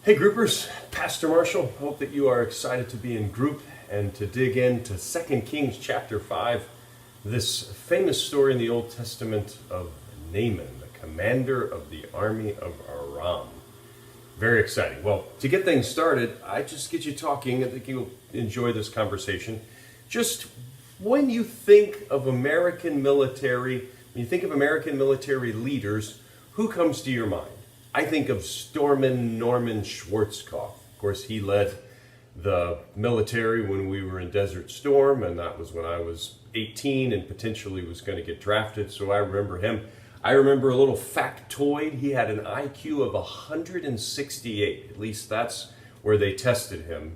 Hey groupers, Pastor Marshall. Hope that you are excited to be in group and to dig into 2 Kings chapter 5, this famous story in the Old Testament of Naaman, the commander of the army of Aram. Very exciting. Well, to get things started, I just get you talking. I think you'll enjoy this conversation. Just when you think of American military, when you think of American military leaders, who comes to your mind? I think of Stormin Norman Schwarzkopf. Of course, he led the military when we were in Desert Storm, and that was when I was 18 and potentially was going to get drafted, so I remember him. I remember a little factoid. He had an IQ of 168. At least that's where they tested him.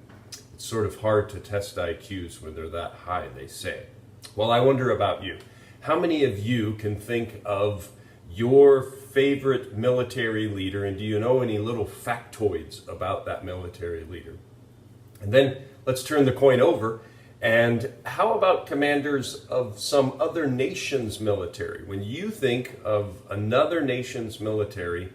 It's sort of hard to test IQs when they're that high, they say. Well, I wonder about you. How many of you can think of your favorite military leader, and do you know any little factoids about that military leader? And then let's turn the coin over. And how about commanders of some other nation's military? When you think of another nation's military,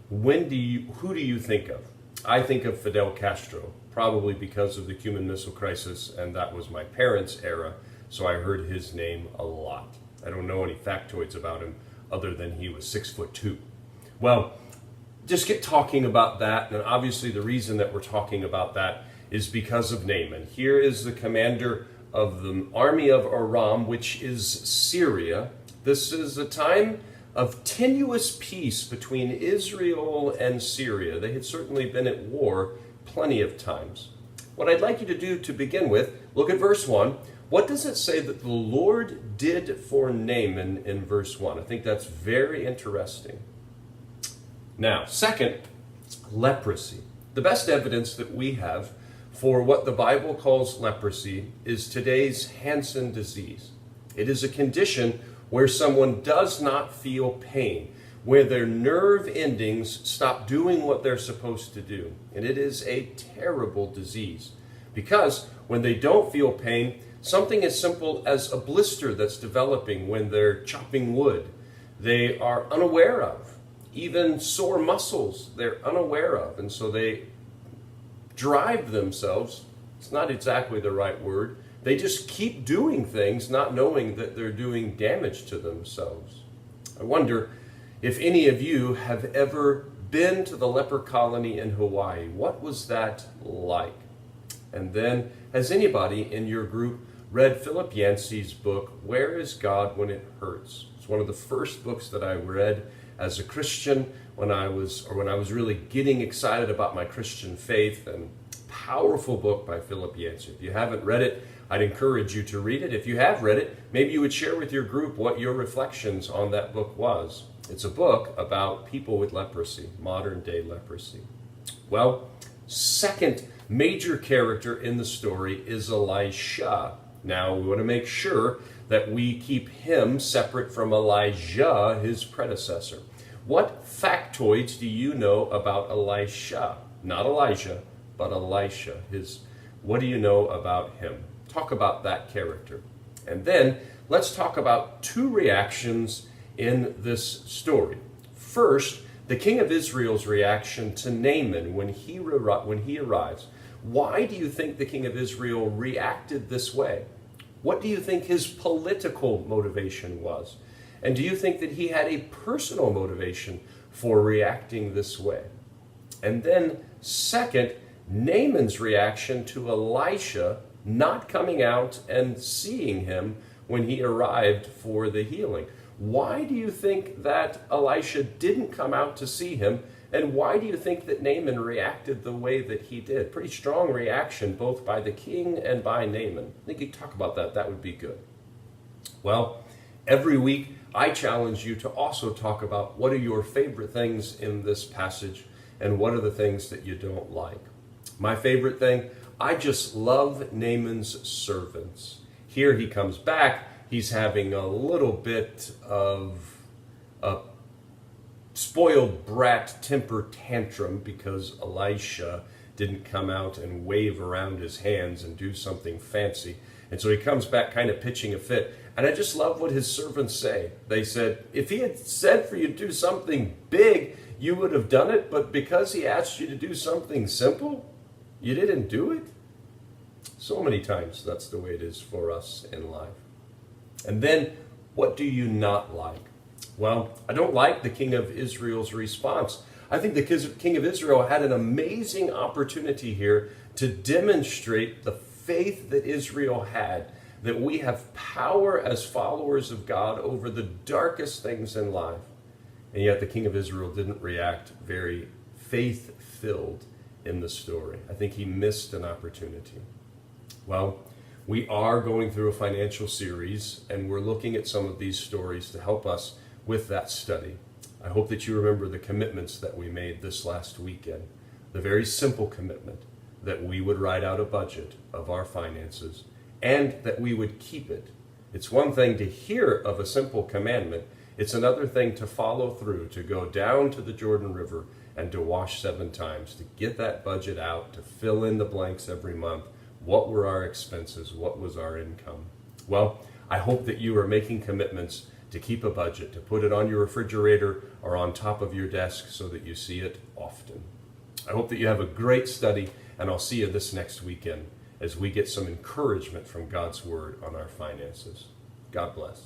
who do you think of? I think of Fidel Castro, probably because of the Cuban Missile Crisis, and that was my parents' era, so I heard his name a lot. I don't know any factoids about him other than he was 6'2". Well, just get talking about that, and obviously the reason that we're talking about that is because of Naaman. Here is the commander of the army of Aram, which is Syria. This is a time of tenuous peace between Israel and Syria. They had certainly been at war plenty of times. What I'd like you to do to begin with, look at verse 1. What does it say that the Lord did for Naaman in verse 1? I think that's very interesting. Now, second, leprosy. The best evidence that we have for what the Bible calls leprosy is today's Hansen disease. It is a condition where someone does not feel pain, where their nerve endings stop doing what they're supposed to do. And it is a terrible disease because when they don't feel pain, something as simple as a blister that's developing when they're chopping wood, they are unaware of. Even sore muscles, they're unaware of. And so they drive themselves, it's not exactly the right word, they just keep doing things not knowing that they're doing damage to themselves. I wonder if any of you have ever been to the leper colony in Hawaii. What was that like? And then, has anybody in your group read Philip Yancey's book, Where is God When It Hurts? It's one of the first books that I read as a Christian when I was really getting excited about my Christian faith, and powerful book by Philip Yancey. If you haven't read it, I'd encourage you to read it. If you have read it, maybe you would share with your group what your reflections on that book was. It's a book about people with leprosy, modern day leprosy. Well, second major character in the story is Elisha. Now, we want to make sure that we keep him separate from Elijah, his predecessor. What factoids do you know about Elisha? Not Elijah, but Elisha. What do you know about him? Talk about that character. And then let's talk about two reactions in this story. First, the king of Israel's reaction to Naaman when he arrives. Why do you think the king of Israel reacted this way? What do you think his political motivation was? And do you think that he had a personal motivation for reacting this way? And then second, Naaman's reaction to Elisha not coming out and seeing him when he arrived for the healing. Why do you think that Elisha didn't come out to see him? And why do you think that Naaman reacted the way that he did? Pretty strong reaction both by the king and by Naaman. I think you could talk about that. That would be good. Well, every week I challenge you to also talk about what are your favorite things in this passage and what are the things that you don't like. My favorite thing, I just love Naaman's servants. Here he comes back. He's having a little bit of a spoiled brat temper tantrum because Elisha didn't come out and wave around his hands and do something fancy. And so he comes back kind of pitching a fit. And I just love what his servants say. They said, if he had said for you to do something big, you would have done it, but because he asked you to do something simple, you didn't do it? So many times that's the way it is for us in life. And then, what do you not like? Well, I don't like the king of Israel's response. I think the king of Israel had an amazing opportunity here to demonstrate the faith that Israel had, that we have power as followers of God over the darkest things in life. And yet the king of Israel didn't react very faith-filled in the story. I think he missed an opportunity. Well, we are going through a financial series, and we're looking at some of these stories to help us with that study. I hope that you remember the commitments that we made this last weekend. The very simple commitment that we would write out a budget of our finances and that we would keep it. It's one thing to hear of a simple commandment. It's another thing to follow through, to go down to the Jordan River and to wash 7 times, to get that budget out, to fill in the blanks every month. What were our expenses? What was our income? Well, I hope that you are making commitments to keep a budget, to put it on your refrigerator or on top of your desk so that you see it often. I hope that you have a great study, and I'll see you this next weekend as we get some encouragement from God's Word on our finances. God bless.